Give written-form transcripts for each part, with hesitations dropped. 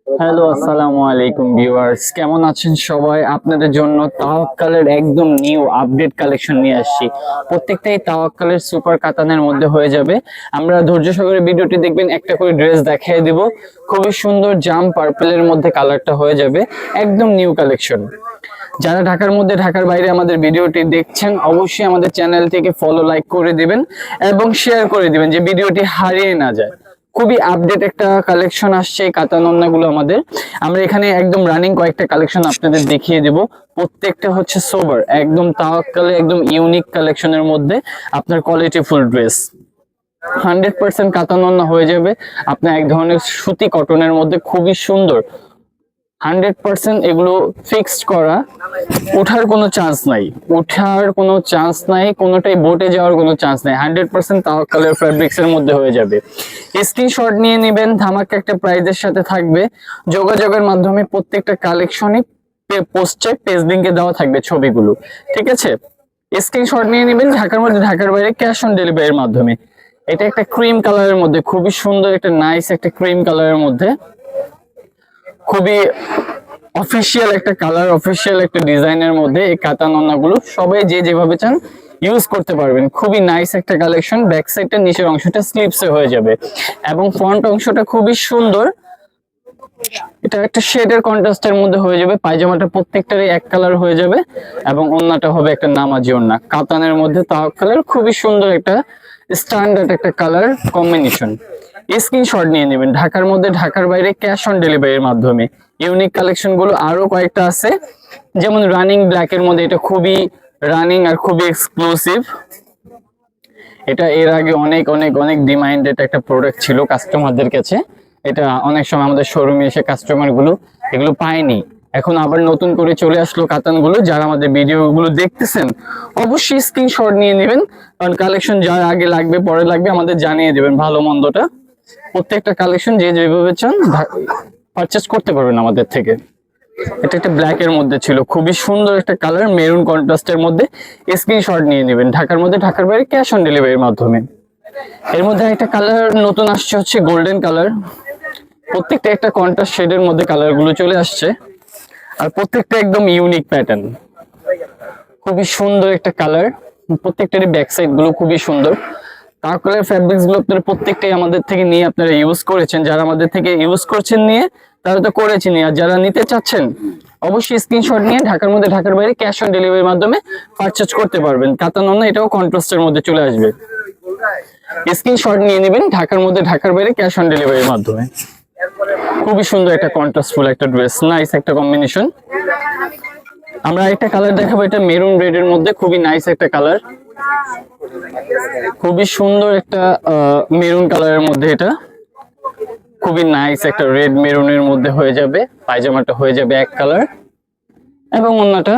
Hello, আসসালামু আলাইকুম viewers, কেমন আছেন সবাই? আপনাদের জন্য তাওয়াক্কালের একদম নিউ আপডেট কালেকশন নিয়ে আসছি। প্রত্যেকটাই তাওয়াক্কালের সুপার কাতানের মধ্যে হয়ে যাবে। আমরা ধৈর্য সহকারে ভিডিওটি দেখবেন, একটা করে ড্রেস দেখিয়ে দিব। খুবই সুন্দর জাম পার্পলের মধ্যে কালারটা হয়ে যাবে, একদম নিউ কালেকশন। যারা ঢাকার মধ্যে ঢাকার বাইরে আমাদের ভিডিওটি দেখছেন, অবশ্যই আমাদের চ্যানেলটিকে ফলো লাইক করে দিবেন এবং শেয়ার করে দিবেন, যে ভিডিওটি হারিয়ে না যায়। খুবই আপডেট একটা কালেকশন আসছে এই কাতান ওড়নাগুলো আমাদের। আমরা এখানে একদম রানিং কয়েকটা কালেকশন আপনাদের দেখিয়ে দেব। প্রত্যেকটা হচ্ছে সোবার, একদম তাওয়াক্কালে একদম ইউনিক কালেকশনের মধ্যে আপনার কোয়ালিটি ফুল ড্রেস। 100% কাতান ওড়না হয়ে যাবে আপনার এক ধরনের সুতি কটনের মধ্যে, খুবই সুন্দর। 100% এগুলো ফিক্সড করা, ওঠার কোনো চান্স নাই, কোনোটাই বোটে যাওয়ার কোনো চান্স নাই। 100% তাওয়াক্কালের ফ্যাব্রিক্স এর মধ্যে হয়ে যাবে। স্ক্রিনশট নিয়ে নেবেন, ধামাকা একটা প্রাইজের সাথে থাকবে। যোগাযোগের মাধ্যমে প্রত্যেকটা কালেকশনই পোস্টে পেজ লিংকে দেওয়া থাকবে ছবিগুলো, ঠিক আছে? স্ক্রিনশট নিয়ে নেবেন, ঢাকার মধ্যে ঢাকার বাইরে ক্যাশ অন ডেলিভারির মাধ্যমে। এটা একটা ক্রিম কালারের মধ্যে, খুবই সুন্দর একটা নাইস একটা ক্রিম কালারের মধ্যে, খুবই অফিসিয়াল একটা কালার, অফিসিয়াল একটা ডিজাইনের মধ্যে এই কাতান ওড়নাগুলো সবাই যে যেভাবে চান ইউজ করতে পারবেন। খুবই নাইস একটা কালেকশন। ব্যাক সাইডটা নিচের অংশটা স্লিপসে হয়ে যাবে এবং ফ্রন্ট অংশটা খুবই সুন্দর। এটা একটা শেডের কন্ট্রাস্টের মধ্যে হয়ে যাবে। পায়জামাটা প্রত্যেকটারই এক কালার হয়ে যাবে এবং ওড়নাটা হবে একটা নামাজি ওড়না কাতানের মধ্যে তাওয়াক্কালের। খুবই সুন্দর একটা স্ট্যান্ডার্ড একটা কালার কম্বিনেশন। স্ক্রিনশট নিয়ে নেবেন, ঢাকার মধ্যে ঢাকার বাইরে ক্যাশ অন ডেলিভারির মাধ্যমে। ইউনিক কালেকশন গুলো আরো কয়েকটা আছে, যেমন রানিং ব্ল্যাক এর মধ্যে, এটা খুবই রানিং আর খুবই এক্সক্লুসিভ। এটা এর আগে অনেক অনেক অনেক ডিমান্ডেড একটা প্রোডাক্ট ছিল কাস্টমারদের কাছে। এটা অনেক সময় আমাদের শোরুমে এসে কাস্টমার গুলো এগুলো পায়নি, এখন আবার নতুন করে চলে আসলো কাতানগুলো। যারা আমাদের ভিডিও গুলো দেখতেছেন অবশ্যই স্ক্রিনশট নিয়ে নেবেন, কারণ কালেকশন যার আগে লাগবে পরে লাগবে আমাদের জানিয়ে দেবেন ভালো মন্দটা। প্রত্যেকটা কালেকশন যে যেভাবে চান পারচেস করতে পারবেন আমাদের থেকে। এটা একটা ব্ল্যাক এর মধ্যে ছিল, খুবই সুন্দর একটা কালার, মেরুন কন্ট্রাস্টের মধ্যে। স্ক্রিনশট নিয়ে নেবেন, ঢাকার মধ্যে ঢাকার বাইরে ক্যাশ অন ডেলিভারির মাধ্যমে। এর মধ্যে একটা কালার নতুন আসছে, হচ্ছে গোল্ডেন কালার। প্রত্যেকটা একটা কন্ট্রাস্ট শেডের মধ্যে কালার গুলো চলে আসছে, আর প্রত্যেকটা একদম ইউনিক প্যাটার্ন। খুবই সুন্দর একটা কালার, প্রত্যেকটারই ব্যাক সাইড গুলো খুবই সুন্দর। তারপরে ফ্যাব্রিক্স গুলো আপনারা প্রত্যেকটাই আমাদের থেকে নিয়ে আপনারা ইউজ করেছেন। যারা আমাদের থেকে ইউজ করছেন নিয়ে, তারা তো করেছেন, আর যারা নিতে চাচ্ছেন অবশ্যই স্ক্রিনশট নিয়ে ঢাকার মধ্যে ঢাকার বাইরে ক্যাশ অন ডেলিভারির মাধ্যমে পারচেজ করতে পারবেন। কাতান ওড়না এটাও কন্ট্রাস্টের মধ্যে চলে আসবে। স্ক্রিনশট নিয়ে নেবেন, ঢাকার মধ্যে ঢাকার বাইরে ক্যাশ অন ডেলিভারির মাধ্যমে। খুবই সুন্দর একটা কন্ট্রাস্টফুল একটা ড্রেস, নাইস একটা কম্বিনেশন। আমরা একটা কালার দেখাবো, এটা মেরুন রেড এর মধ্যে, খুবই নাইস একটা কালার, খুবই সুন্দর একটা মেরুন কালারের মধ্যে। এটা খুবই নাইস একটা রেড মেরুনের মধ্যে হয়ে যাবে। পায়জামাটা হয়ে যাবে এক কালার এবং ওড়নাটা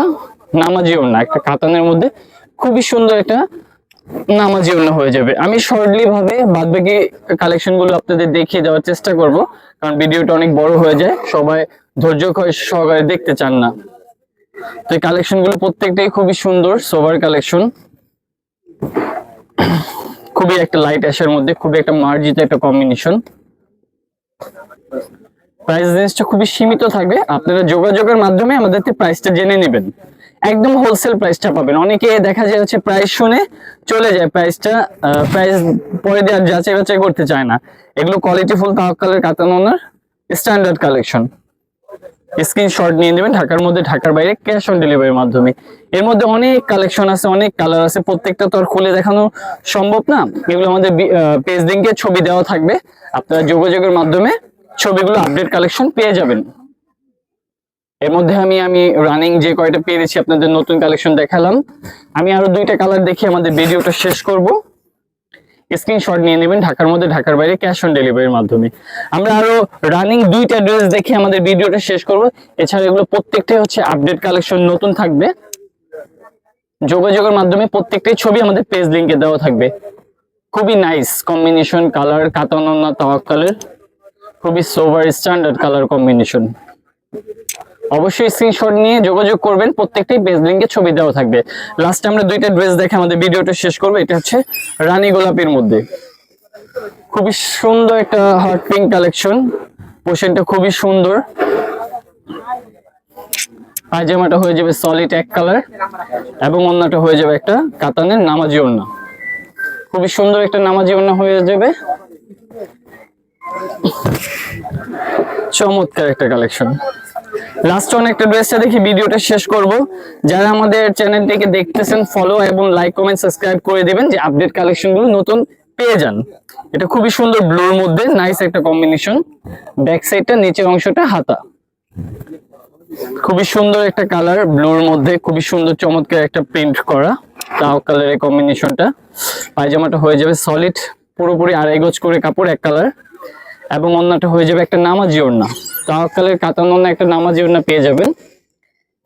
নামাজি ওড়না, একটা কাতানের মধ্যে খুবই সুন্দর একটা নামাজি ওড়না হয়ে যাবে। আমি শর্টলি ভাবে বাদবাকি কালেকশন গুলো আপনাদের দেখিয়ে দেওয়ার চেষ্টা করব, কারণ ভিডিওটা অনেক বড় হয়ে যায়, সবাই ধৈর্য সহকারে দেখতে চান না। তো এই কালেকশন গুলো প্রত্যেকটাই খুবই সুন্দর, সোভার কালেকশন। খুবই একটা লাইট অ্যাশের মধ্যে, খুবই একটা মার্জিত একটা কম্বিনেশন। প্রাইস রেঞ্জটা খুবই সীমিত থাকবে, আপনারা যোগাযোগের মাধ্যমে আমাদের প্রাইসটা জেনে নেবেন। একদম হোলসেল প্রাইসটা পাবেন। অনেকে দেখা যায় হচ্ছে প্রাইস শুনে চলে যায়, প্রাইস পরে দিয়ে যাচাই বাছাই করতে চায় না। এগুলো কোয়ালিটি ফুল তাওয়াক্কালের কাতান ওড়নার স্ট্যান্ডার্ড কালেকশন। স্ক্রিনশট নিয়ে নেবেন, ঢাকার মধ্যে ঢাকার বাইরে ক্যাশ অন ডেলিভারির মাধ্যমে। এর মধ্যে অনেক কালেকশন আছে, অনেক কালার আছে, প্রত্যেকটা তো আর খুলে দেখানো সম্ভব না। এগুলো আমাদের পেজ লিংকে ছবি দেওয়া থাকবে, আপনারা যোগাযোগের মাধ্যমে ছবিগুলো আপডেট কালেকশন পেয়ে যাবেন। এর মধ্যে আমি রানিং যে কয়টা পেয়েছি আপনাদের নতুন কালেকশন দেখালাম। আমি আরো দুইটা কালার দেখে আমাদের ভিডিওটা শেষ করব। স্ক্রিনশট নিয়ে নেবেন, ঢাকার মধ্যে ঢাকার বাইরে ক্যাশ অন ডেলিভারির মাধ্যমে। আমরা আরো রানিং দুইটা ড্রেস দেখে আমাদের ভিডিওটা শেষ করব। এছাড়া এগুলো প্রত্যেকটাই হচ্ছে আপডেট কালেকশন, নতুন থাকবে। যোগাযোগের মাধ্যমে প্রত্যেকটাই ছবি আমাদের পেজ লিংকে দেওয়া থাকবে। খুবই নাইস কম্বিনেশন কালার, কাতান ওড়না তাওয়াক্কালের, খুবই সোভার স্ট্যান্ডার্ড কালার কম্বিনেশন। অবশ্যই স্ক্রিনশট নিয়ে যোগাযোগ করবেন, প্রত্যেকটাই পেজ লিংকে ছবি দেওয়া থাকবে। লাস্টে আমরা দুইটা ড্রেস দেখে আমাদের ভিডিওটা শেষ করব। এটা হচ্ছে রানী গোলাপের মধ্যে, খুবই সুন্দর একটা হট পিঙ্ক কালেকশন। পোশাকটা খুবই সুন্দর। পায়জামাটা হয়ে যাবে সলিড এক কালার এবং ওড়নাটা হয়ে যাবে একটা কাতানের নামাজি ওড়না। খুবই সুন্দর একটা নামাজি ওড়না হয়ে যাবে। চমৎকার একটা কালেকশন। লাস্ট অন একটা ড্রেসটা দেখি ভিডিওটা শেষ করব। যারা আমাদের চ্যানেলটিকে দেখতেছেন ফলো এবং লাইক কমেন্ট সাবস্ক্রাইব করে দিবেন যে আপডেট কালেকশন গুলো নতুন পেয়ে যান। এটা খুবই সুন্দর ব্লুর মধ্যে নাইস একটা কম্বিনেশন। ব্যাক সাইডটা নিচের অংশটা হাতা, খুবই সুন্দর একটা কালার ব্লুর মধ্যে, খুবই সুন্দর চমৎকার একটা প্রিন্ট করা তাও কালারের কম্বিনেশনটা। পায়জামাটা হয়ে যাবে সলিড পুরোপুরি 2.5 গজ করে কাপড় এক কালার এবং ওড়নাটা হয়ে যাবে একটা নামাজি ওড়না, তাও কালারের কাতান ওড়না একটা নামাজি ওড়না পেয়ে যাবেন।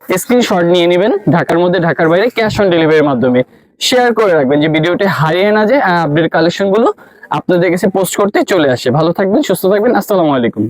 স্ক্রিনশট নিয়ে নেবেন, ঢাকার মধ্যে ঢাকার বাইরে ক্যাশ অন ডেলিভারির মাধ্যমে শেয়ার করে রাখবেন যে ভিডিওটি হারিয়ে না যায় আর আপডেট কালেকশন গুলো আপনাদের কাছে পোস্ট করতে চলে আসে। ভালো থাকবেন, সুস্থ থাকবেন, আসসালামু আলাইকুম।